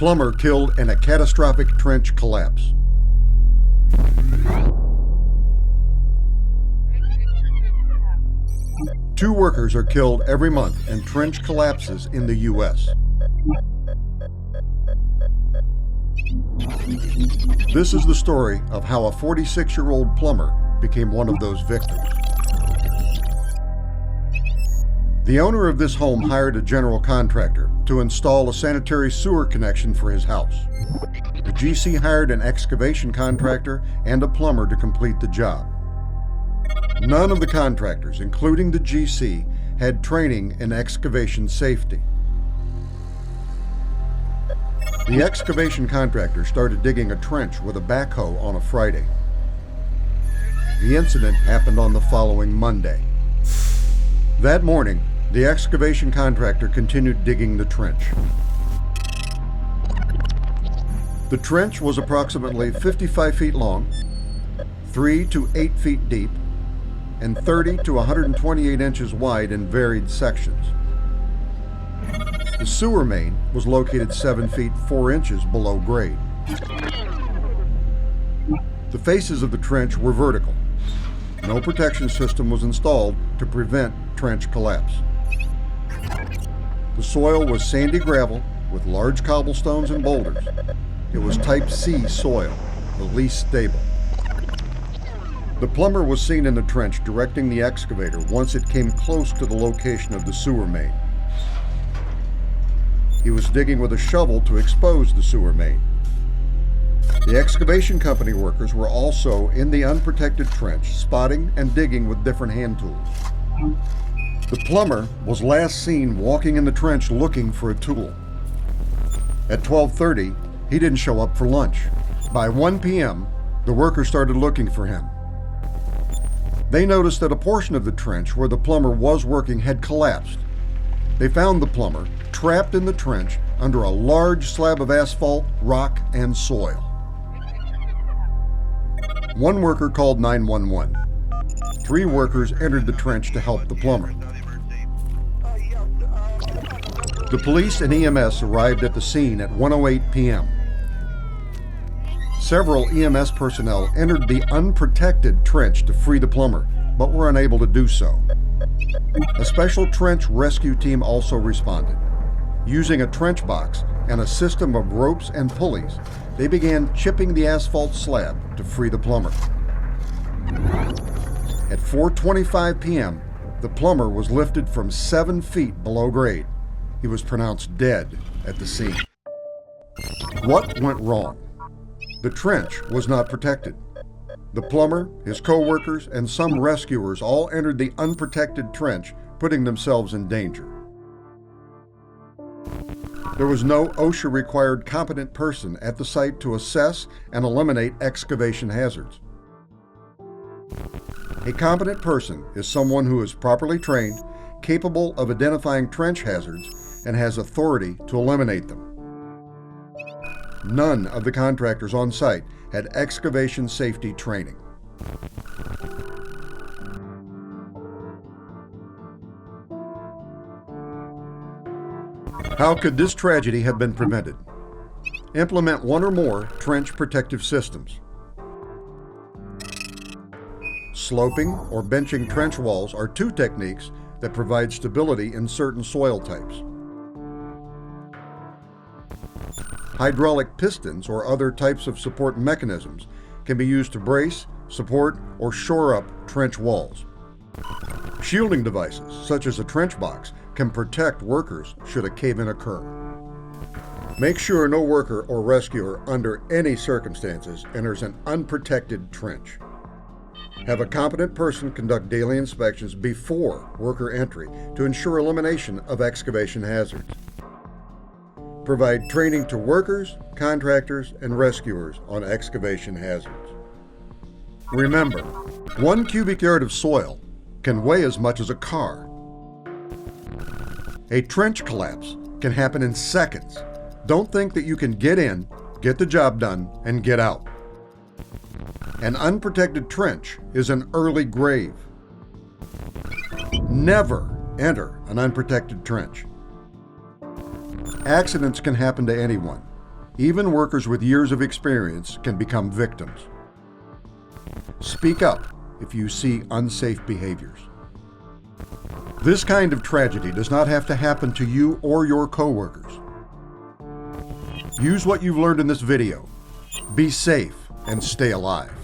Plumber killed in a catastrophic trench collapse. Two workers are killed every month in trench collapses in the U.S. This is the story of how a 46-year-old plumber became one of those victims. The owner of this home hired a general contractor to install a sanitary sewer connection for his house. The GC hired an excavation contractor and a plumber to complete the job. None of the contractors, including the GC, had training in excavation safety. The excavation contractor started digging a trench with a backhoe on a Friday. The incident happened on the following Monday. That morning, the excavation contractor continued digging the trench. The trench was approximately 55 feet long, 3 to 8 feet deep, and 30 to 128 inches wide in varied sections. The sewer main was located 7 feet 4 inches below grade. The faces of the trench were vertical. No protection system was installed to prevent trench collapse. The soil was sandy gravel with large cobblestones and boulders. It was type C soil, the least stable. The plumber was seen in the trench directing the excavator once it came close to the location of the sewer main. He was digging with a shovel to expose the sewer main. The excavation company workers were also in the unprotected trench, spotting and digging with different hand tools. The plumber was last seen walking in the trench looking for a tool. At 12:30, he didn't show up for lunch. By 1 p.m., the workers started looking for him. They noticed that a portion of the trench where the plumber was working had collapsed. They found the plumber trapped in the trench under a large slab of asphalt, rock, and soil. One worker called 911. 3 workers entered the trench to help the plumber. The police and EMS arrived at the scene at 1:08 p.m. Several EMS personnel entered the unprotected trench to free the plumber, but were unable to do so. A special trench rescue team also responded. Using a trench box and a system of ropes and pulleys, they began chipping the asphalt slab to free the plumber. At 4:25 p.m., the plumber was lifted from 7 feet below grade. He was pronounced dead at the scene. What went wrong? The trench was not protected. The plumber, his co-workers, and some rescuers all entered the unprotected trench, putting themselves in danger. There was no OSHA-required competent person at the site to assess and eliminate excavation hazards. A competent person is someone who is properly trained, capable of identifying trench hazards, and has authority to eliminate them. None of the contractors on site had excavation safety training. How could this tragedy have been prevented? Implement one or more trench protective systems. Sloping or benching trench walls are 2 techniques that provide stability in certain soil types. Hydraulic pistons or other types of support mechanisms can be used to brace, support, or shore up trench walls. Shielding devices, such as a trench box, can protect workers should a cave-in occur. Make sure no worker or rescuer under any circumstances enters an unprotected trench. Have a competent person conduct daily inspections before worker entry to ensure elimination of excavation hazards. Provide training to workers, contractors, and rescuers on excavation hazards. Remember, 1 cubic yard of soil can weigh as much as a car. A trench collapse can happen in seconds. Don't think that you can get in, get the job done, and get out. An unprotected trench is an early grave. Never enter an unprotected trench. Accidents can happen to anyone. Even workers with years of experience can become victims. Speak up if you see unsafe behaviors. This kind of tragedy does not have to happen to you or your coworkers. Use what you've learned in this video. Be safe and stay alive.